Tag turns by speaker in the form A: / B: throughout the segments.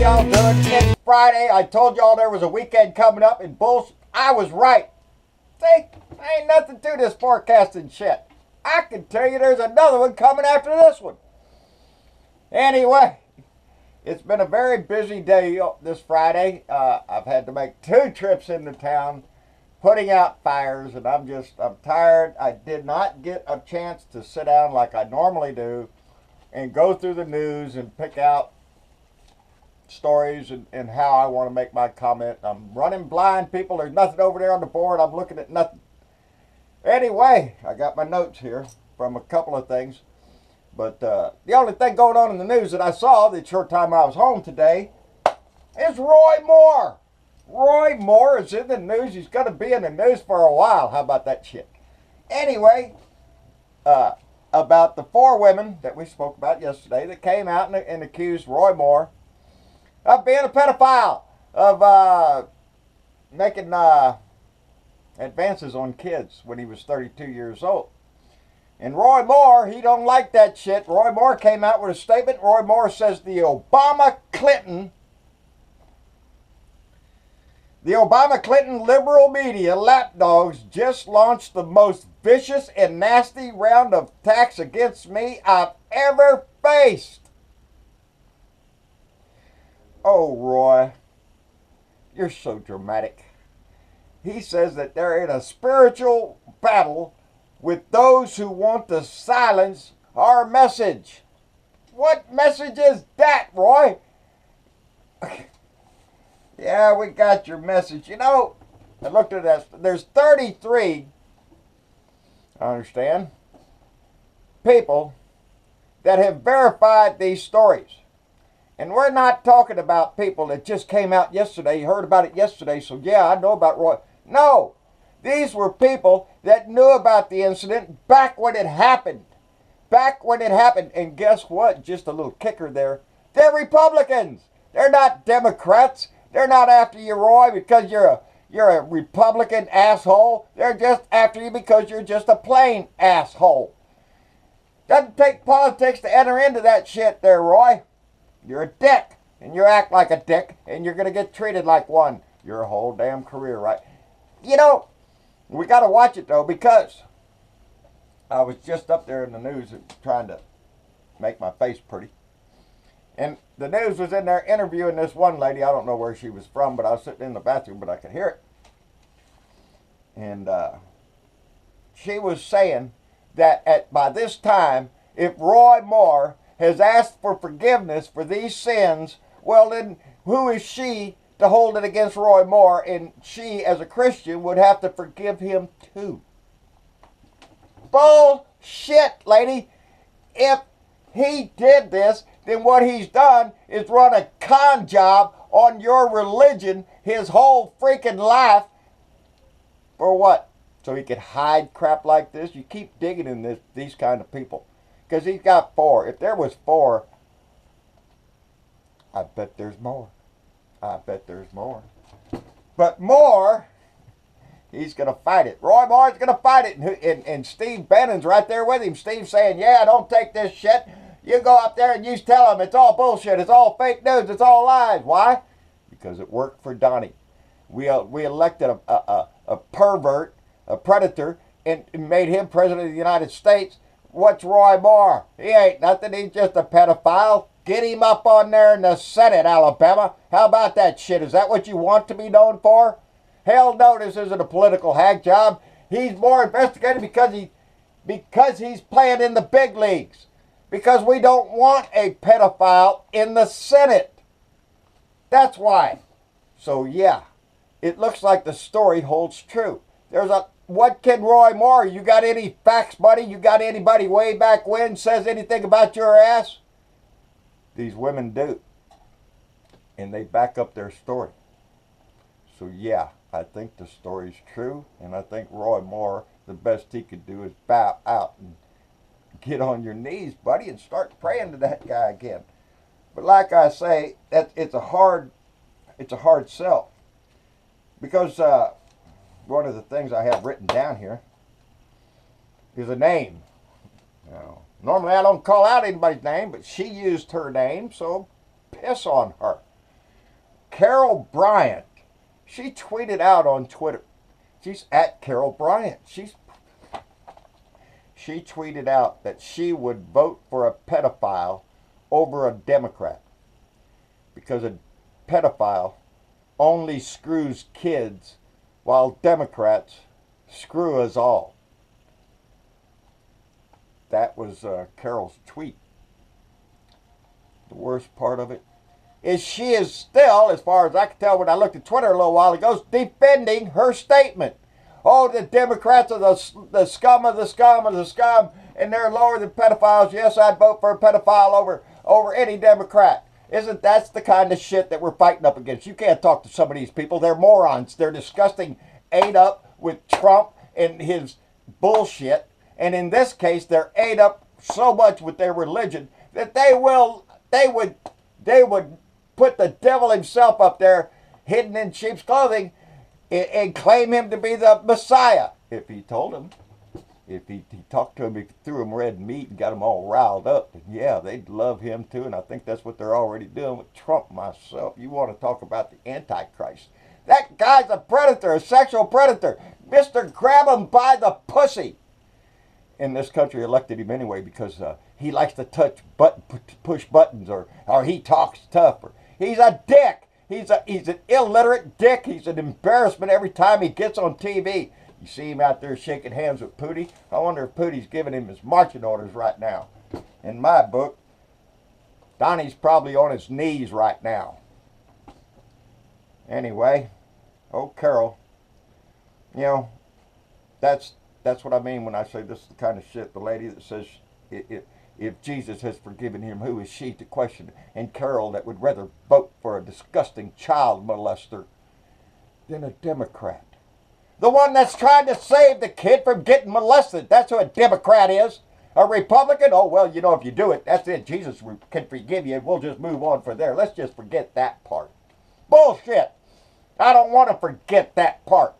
A: y'all doing? It's Friday. I told y'all there was a weekend coming up, and bullshit, I was right. See, ain't nothing to this forecasting shit. I can tell you there's another one coming after this one. Anyway, it's been a very busy day this Friday. I've had to make 2 trips into town, putting out fires, and I'm tired. I did not get a chance to sit down like I normally do and go through the news and pick out stories and how I want to make my comment. I'm running blind, people. There's nothing over there on the board. I'm looking at nothing. Anyway, I got my notes here from a couple of things. But the only thing going on in the news that I saw the short time I was home today is Roy Moore. Roy Moore is in the news. He's going to be in the news for a while. How about that shit? Anyway, about the 4 women that we spoke about yesterday that came out and accused Roy Moore of being a pedophile, of making advances on kids when he was 32 years old. And Roy Moore, he don't like that shit. Roy Moore came out with a statement. Roy Moore says the Obama-Clinton liberal media lapdogs just launched the most vicious and nasty round of attacks against me I've ever faced. Oh, Roy, you're so dramatic. He says that they're in a spiritual battle with those who want to silence our message. What message is that, Roy? Yeah, we got your message. You know, I looked at that. There's 33, I understand, people that have verified these stories. And we're not talking about people that just came out yesterday. You heard about it yesterday, so yeah, I know about Roy. No, these were people that knew about the incident back when it happened. Back when it happened. And guess what? Just a little kicker there. They're Republicans. They're not Democrats. They're not after you, Roy, because you're a Republican asshole. They're just after you because you're just a plain asshole. Doesn't take politics to enter into that shit there, Roy. You're a dick, and you act like a dick, and you're going to get treated like one your whole damn career, right? You know, we got to watch it, though, because I was just up there in the news trying to make my face pretty. And the news was in there interviewing this one lady. I don't know where she was from, but I was sitting in the bathroom, but I could hear it. And she was saying that by this time, if Roy Moore has asked for forgiveness for these sins, well then who is she to hold it against Roy Moore? And she, as a Christian, would have to forgive him too. Bullshit, lady. If he did this, then what he's done is run a con job on your religion his whole freaking life. For what? So he could hide crap like this? You keep digging in these kind of people. Because he's got 4. If there was 4, I bet there's more. I bet there's more. But Moore, he's going to fight it. Roy Moore's going to fight it. And Steve Bannon's right there with him. Steve's saying, yeah, don't take this shit. You go up there and you tell them it's all bullshit. It's all fake news. It's all lies. Why? Because it worked for Donnie. We elected a pervert, a predator, and made him president of the United States. What's Roy Moore? He ain't nothing. He's just a pedophile. Get him up on there in the Senate, Alabama. How about that shit? Is that what you want to be known for? Hell no, this isn't a political hack job. He's more investigated because he's playing in the big leagues. Because we don't want a pedophile in the Senate. That's why. So yeah, it looks like the story holds true. What can Roy Moore? You got any facts, buddy? You got anybody way back when says anything about your ass? These women do. And they back up their story. So yeah, I think the story's true. And I think Roy Moore, the best he could do is bow out and get on your knees, buddy, and start praying to that guy again. But like I say, it's a hard sell. Because one of the things I have written down here is a name. Now, normally I don't call out anybody's name, but she used her name, so piss on her. Carol Bryant, she tweeted out on Twitter. She's at Carol Bryant. She tweeted out that she would vote for a pedophile over a Democrat because a pedophile only screws kids while Democrats screw us all. That was Carol's tweet. The worst part of it is she is still, as far as I can tell when I looked at Twitter a little while ago, defending her statement. Oh, the Democrats are the scum of the scum of the scum, and they're lower than pedophiles. Yes, I'd vote for a pedophile over any Democrat. Isn't that the kind of shit that we're fighting up against? You can't talk to some of these people. They're morons. They're disgusting, ate up with Trump and his bullshit. And in this case, they're ate up so much with their religion that they would put the devil himself up there, hidden in sheep's clothing, and claim him to be the Messiah. If he told him, if he talked to him, he threw him red meat and got them all riled up, and yeah, they'd love him too. And I think that's what they're already doing with Trump myself. You want to talk about the Antichrist? That guy's a predator, a sexual predator. Mr. Grab him by the pussy. In this country elected him anyway because he likes to push buttons, or he talks tough. Or he's a dick. He's an illiterate dick. He's an embarrassment every time he gets on TV. You see him out there shaking hands with Pootie. I wonder if Pootie's giving him his marching orders right now. In my book, Donnie's probably on his knees right now. Anyway, oh Carol, you know, that's what I mean when I say this is the kind of shit. The lady that says if Jesus has forgiven him, who is she to question? And Carol that would rather vote for a disgusting child molester than a Democrat. The one that's trying to save the kid from getting molested. That's who a Democrat is. A Republican? Oh, well, you know, if you do it, that's it. Jesus can forgive you, and we'll just move on from there. Let's just forget that part. Bullshit. I don't want to forget that part.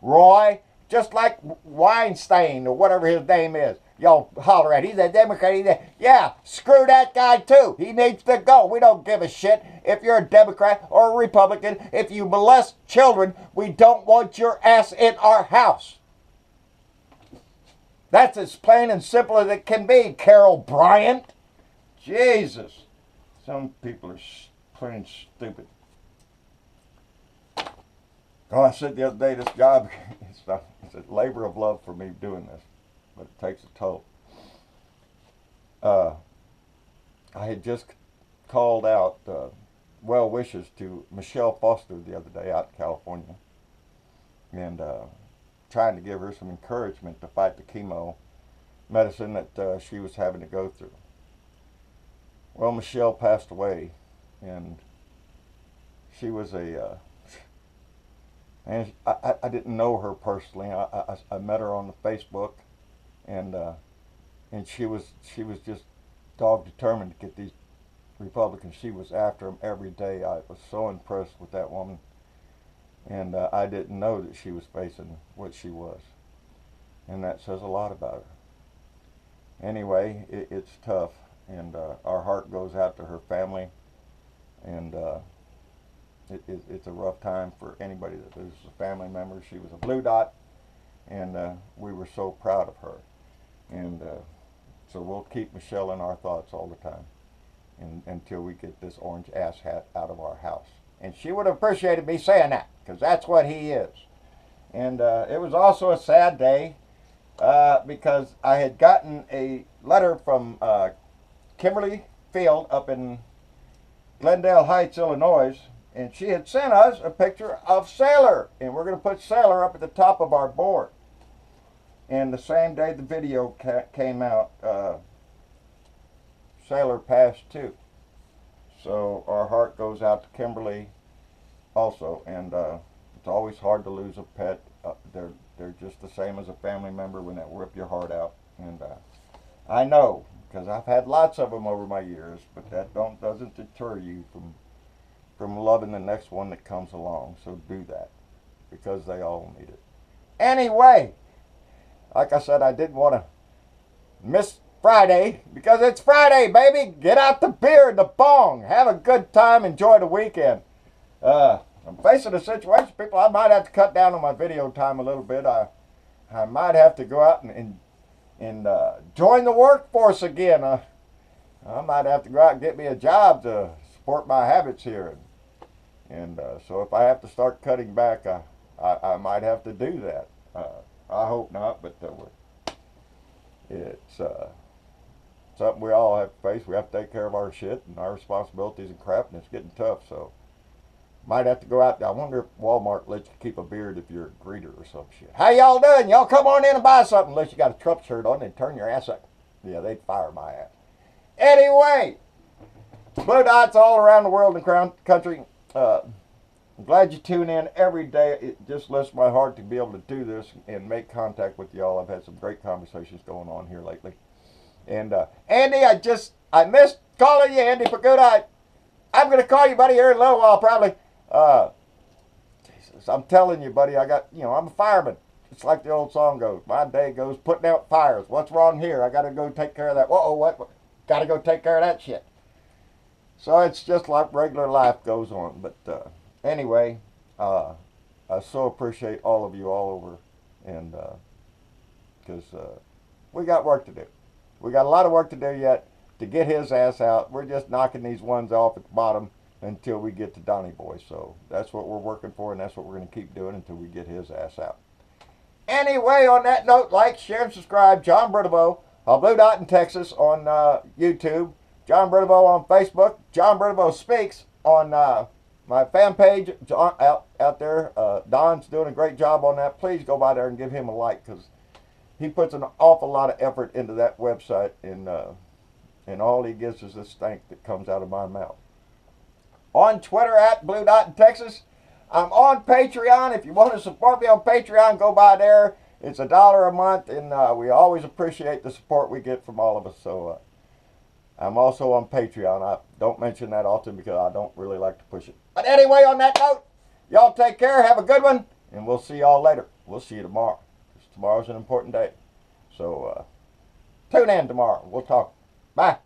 A: Roy, just like Weinstein or whatever his name is. Y'all holler at, he's a Democrat. Yeah, screw that guy too. He needs to go. We don't give a shit if you're a Democrat or a Republican. If you molest children, we don't want your ass in our house. That's as plain and simple as it can be, Carol Bryant. Jesus. Some people are plain stupid. Oh, I said the other day, this job, it's a labor of love for me doing this, but it takes a toll. I had just called out well wishes to Michelle Foster the other day out in California, and trying to give her some encouragement to fight the chemo medicine that she was having to go through. Well, Michelle passed away, and she was and I didn't know her personally. I met her on the Facebook, and she was just dog determined to get these Republicans. She was after them every day. I was so impressed with that woman, and I didn't know that she was facing what she was, and that says a lot about her. Anyway, it's tough, and our heart goes out to her family, and it's a rough time for anybody that loses a family member. She was a blue dot, and we were so proud of her. And so we'll keep Michelle in our thoughts all the time until we get this orange ass hat out of our house. And she would have appreciated me saying that, because that's what he is. And it was also a sad day because I had gotten a letter from Kimberly Field up in Glendale Heights, Illinois, and she had sent us a picture of Sailor, and we're going to put Sailor up at the top of our board. And the same day the video came out, Sailor passed too. So our heart goes out to Kimberly also, and it's always hard to lose a pet. They're just the same as a family member when they rip your heart out. And I know, because I've had lots of them over my years, but that doesn't deter you from loving the next one that comes along. So do that, because they all need it. Anyway, like I said, I didn't want to miss Friday, because it's Friday, baby. Get out the beer and the bong. Have a good time. Enjoy the weekend. I'm facing a situation, people. I might have to cut down on my video time a little bit. I might have to go out and join the workforce again. I might have to go out and get me a job to support my habits here. And so if I have to start cutting back, I might have to do that. I hope not, but it's something we all have to face. We have to take care of our shit and our responsibilities and crap, and it's getting tough. So might have to go out. I wonder if Walmart lets you keep a beard if you're a greeter or some shit. How y'all doing? Y'all come on in and buy something unless you got a Trump shirt on and turn your ass up. Yeah, they'd fire my ass. Anyway, Blue Dots all around the world and country. I'm glad you tune in every day. It just lifts my heart to be able to do this and make contact with y'all. I've had some great conversations going on here lately. And Andy, I missed calling you, Andy, for good. I'm going to call you, buddy, here in a little while, probably. Jesus, I'm telling you, buddy, I'm a fireman. It's like the old song goes. My day goes putting out fires. What's wrong here? I got to go take care of that. Whoa, what? Got to go take care of that shit. So it's just like regular life goes on. But anyway, I so appreciate all of you all over. And because we got work to do. We got a lot of work to do yet to get his ass out. We're just knocking these ones off at the bottom until we get to Donnie Boy. So that's what we're working for, and that's what we're going to keep doing until we get his ass out. Anyway, on that note, like, share, and subscribe. John Britabo, Blue Dot in Texas on YouTube. John Britabo on Facebook. John Britabo Speaks on my fan page out there. Don's doing a great job on that. Please go by there and give him a like, because he puts an awful lot of effort into that website, and all he gets is this stank that comes out of my mouth. On Twitter at Blue Dot in Texas. I'm on Patreon. If you want to support me on Patreon, go by there. It's $1 a month, and we always appreciate the support we get from all of us. So I'm also on Patreon. I don't mention that often because I don't really like to push it. But anyway, on that note, y'all take care. Have a good one, and we'll see y'all later. We'll see you tomorrow. Tomorrow's an important day. So tune in tomorrow. We'll talk. Bye.